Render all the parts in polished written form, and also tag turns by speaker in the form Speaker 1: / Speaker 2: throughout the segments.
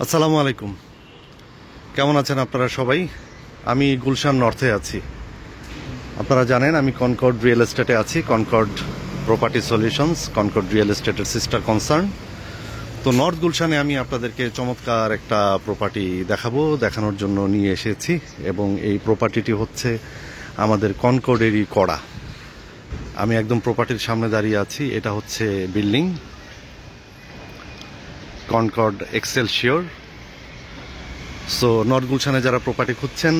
Speaker 1: আসসালামু আলাইকুম। কেমন আছেন আপনারা সবাই? আমি গুলশান নর্থে আছি। আপনারা জানেন আমি কনকর্ড রিয়েল এস্টেটে আছি। Concord property solutions, Concord real এস্টেটের সিস্টার কনসার্ন। তো নর্থ গুলশানে আমি আপনাদেরকে চমৎকার একটা প্রপার্টি দেখানোর জন্য নিয়ে এসেছি, এবং এই প্রপার্টিটি হচ্ছে আমাদের কনকর্ডেরই করা। আমি একদম প্রপার্টির সামনে দাঁড়িয়ে আছি। এটা হচ্ছে বিল্ডিং কনকর্ড এক্সেলসিওর। সো নর্থ গুলশানে যারা প্রপার্টি খুঁজছেন,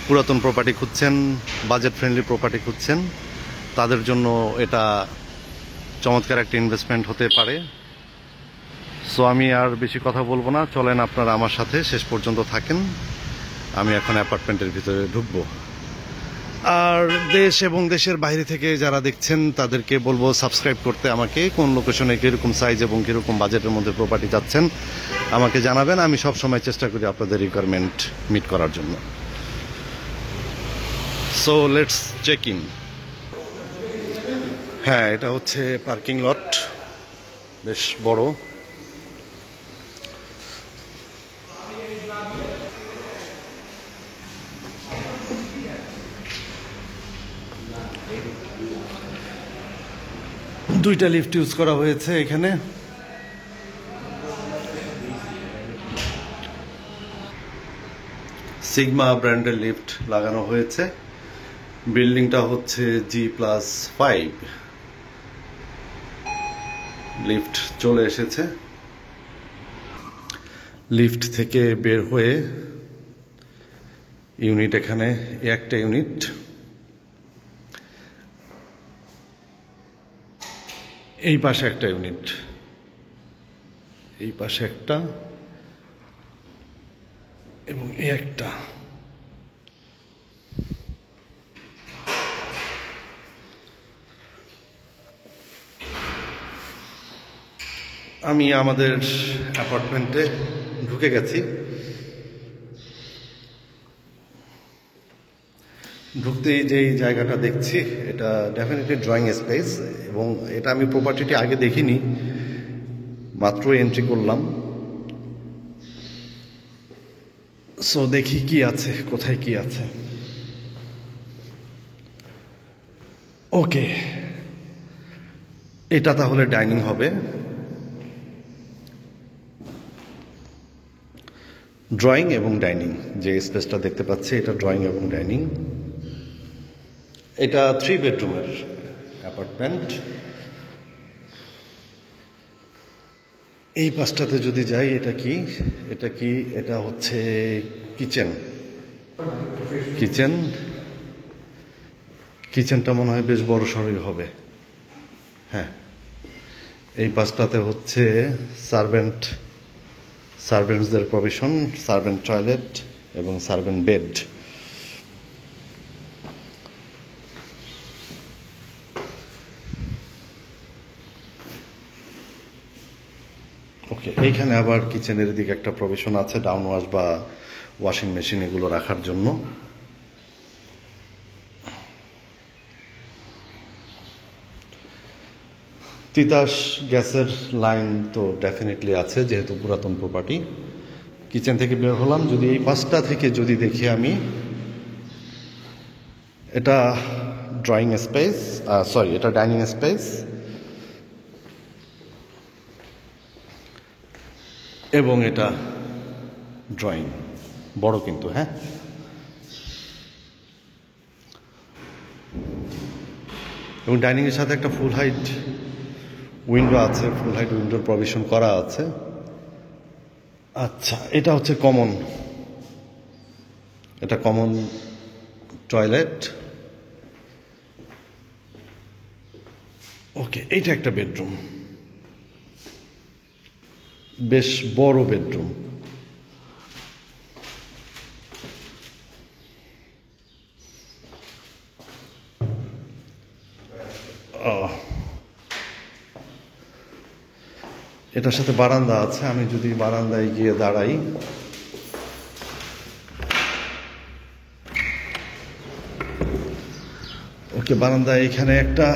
Speaker 1: পুরাতন প্রপার্টি খুঁজছেন, বাজেট ফ্রেন্ডলি প্রপার্টি খুঁজছেন, তাদের জন্য এটা চমৎকার একটা ইনভেস্টমেন্ট হতে পারে। সো আমি আর বেশি কথা বলবো না, চলেন আপনারা আমার সাথে শেষ পর্যন্ত থাকেন। আমি এখন অ্যাপার্টমেন্টের ভিতরে ঢুকবো। আর দেশ এবং দেশের বাইরে থেকে যারা দেখছেন তাদেরকে বলবো সাবস্ক্রাইব করতে। আমাকে কোন লোকেশনে কীরকম সাইজ এবং কীরকম বাজেটের মধ্যে প্রপার্টি যাচ্ছেন আমাকে জানাবেন। আমি সব সময় চেষ্টা করি আপনাদের রিকোয়ারমেন্ট মিট করার জন্য। So let's check in. হ্যাঁ, এটা হচ্ছে পার্কিং লট, বেশ বড়। দুইটা লিফট ইউজ করা হয়েছে এখানে। সিগমা ব্র্যান্ডের লিফট লাগানো হয়েছে। বিল্ডিংটা হচ্ছে G+5। লিফট চলে এসেছে। লিফট থেকে বের হয়ে ইউনিট, এখানে একটা ইউনিট, এই পাশে একটা ইউনিট, এই পাশে একটা, এবং এই একটা। আমি আমাদের অ্যাপার্টমেন্টে ঢুকে গেছি। ঢুকতেই যেই জায়গাটা দেখছি এটা ডেফিনেটলি ড্রয়িং স্পেস, এবং এটা আমি প্রপার্টিটি আগে দেখিনি, মাত্র এন্ট্রি করলাম। সো দেখি কি আছে, কোথায় কি আছে। ওকে, এটা তাহলে ডাইনিং হবে। ড্রয়িং এবং ডাইনিং, যে স্পেসটা দেখতে পাচ্ছি এটা ড্রয়িং এবং ডাইনিং। এটা 3 বেডরুমের অ্যাপার্টমেন্ট। এই পাশটাতে যদি যাই, এটা কি, এটা হচ্ছে কিচেন। কিচেনটা মনে হয় বেশ বড় সড়ই হবে। হ্যাঁ, এই পাশটাতে হচ্ছে সার্ভেন্টসদের প্রভিশন, সার্ভেন্ট টয়লেট এবং সার্ভেন্ট বেড। ওকে, এইখানে আবার কিচেনের দিকে একটা প্রভিশন আছে, ডাউন ওয়াশ বা ওয়াশিং মেশিন এগুলো রাখার জন্য। তিতাস গ্যাসের লাইন তো ডেফিনেটলি আছে, যেহেতু পুরাতন প্রপার্টি। কিচেন থেকে বের হলাম, যদি এই পাশটা থেকে যদি দেখি আমি, এটা ড্রয়িং স্পেস, এটা ডাইনিং স্পেস, এবং এটা ড্রয়িং বড় কিন্তু। হ্যাঁ, এবং ডাইনিং এর সাথে একটা ফুল হাইট উইন্ডো আছে, ফুল হাইট উইন্ডোর প্রভিশন করা আছে। আচ্ছা, এটা হচ্ছে কমন, এটা কমন টয়লেট। ওকে, এইটা একটা বেডরুম, বেশ বড় বেডরুম। এটার সাথে বারান্দা আছে। আমি যদি বারান্দায় গিয়ে দাঁড়াই, ওকে, বারান্দায় এখানে একটা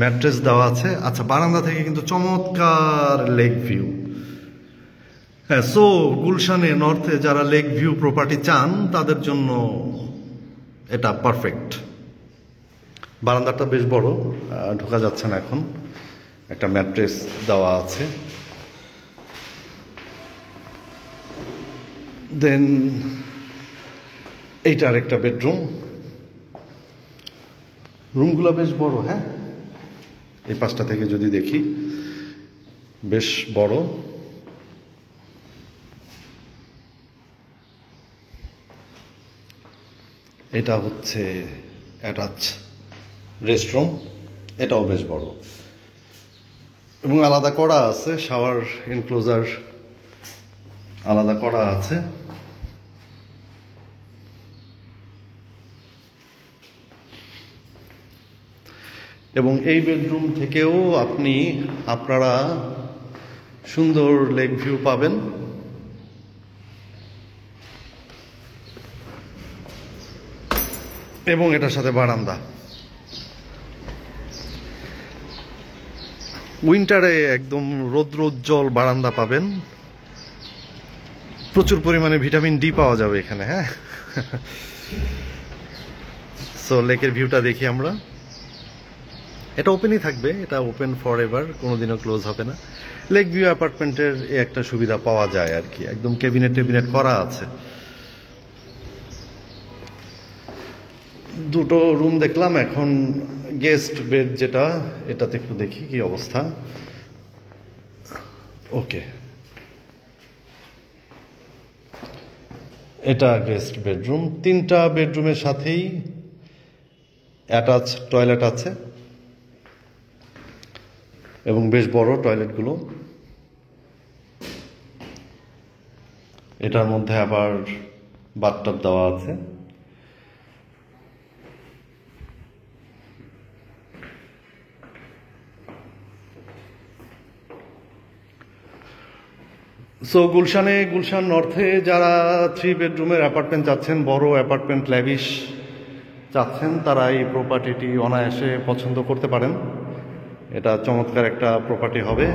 Speaker 1: ম্যাট্রেস দেওয়া আছে। আচ্ছা, বারান্দা থেকে কিন্তু চমৎকার লেক ভিউ। হ্যাঁ, সো গুলশানে নর্থে যারা লেক ভিউ প্রপার্টি চান তাদের জন্য এটা পারফেক্ট। বারান্দাটা বেশ বড়, ঢোকা যাচ্ছে না এখন। একটা ম্যাট্রেস দেওয়া আছে। দেন এইটা আরেকটা বেডরুম। রুমগুলো বেশ বড়, হ্যাঁ, এই পাশটা থেকে যদি দেখি বেশ বড়। এটা হচ্ছে অ্যাটাচ রেস্টরুম, এটাও বেশ বড় এবং আলাদা করা আছে, শাওয়ার এনক্লোজার আলাদা করা আছে। এবং এই বেডরুম থেকেও আপনারা সুন্দর লেক ভিউ পাবেন। এবং এটার সাথে বারান্দা। উইন্টারে একদম রৌদ্রোজ্জ্বল বারান্দা পাবেন। প্রচুর পরিমাণে ভিটামিন ডি পাওয়া যাবে এখানে, হ্যাঁ। সো লেকের ভিউটা দেখি আমরা। এটা ওপেনই থাকবে, এটা ওপেন ফর এভার, কোনোদিনও ক্লোজ হবে না। লেক ভিউ অ্যাপার্টমেন্টের একটা সুবিধা পাওয়া যায় আর কি, একদম ক্যাবিনেট করা আছে। দুটো রুম দেখলাম, এখন গেস্ট বেড যেটা, এটাতে একটু দেখি কি অবস্থা। ওকে, এটা গেস্ট বেডরুম। 3টা বেডরুমের সাথেই অ্যাটাচ টয়লেট আছে এবং বেশ বড় টয়লেটগুলো। এটার মধ্যে আবার বাথটাব দেওয়া আছে। সো গুলশান নর্থে যারা 3 বেডরুমের অ্যাপার্টমেন্ট চাচ্ছেন, বড় অ্যাপার্টমেন্ট ল্যাভিশ চাচ্ছেন, তারা এই প্রপার্টিটি অনায়াসে পছন্দ করতে পারেন। এটা চমৎকার একটা প্রপার্টি হবে।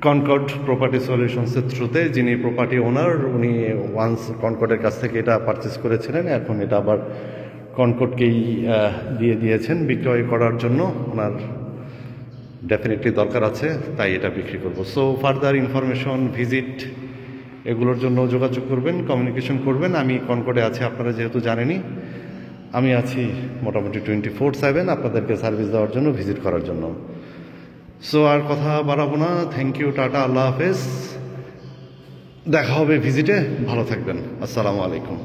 Speaker 1: কনকর্ড প্রপার্টি সলিউশনসের থ্রুতে যিনি প্রপার্টি ওনার, উনি ওয়ান্স কনকর্ডের কাছ থেকে এটা পারচেস করেছিলেন, এখন এটা আবার কনকর্ডকেই দিয়ে দিয়েছেন বিক্রয় করার জন্য। ওনার ডেফিনেটলি দরকার আছে, তাই এটা বিক্রি করব। সো ফার্দার ইনফরমেশন, ভিজিট, এগুলোর জন্য যোগাযোগ করবেন, কমিউনিকেশন করবেন। আমি কনকর্ডে আছি, আপনারা যেহেতু জানেনই। আমি আছি মোটামুটি 24/7 আপনাদেরকে সার্ভিস দেওয়ার জন্য, ভিজিট করার জন্য। সো আর কথা বাড়াবো না। থ্যাংক ইউ, টাটা, আল্লাহ হাফেজ। দেখা হবে ভিজিটে। ভালো থাকবেন। আসসালামু আলাইকুম।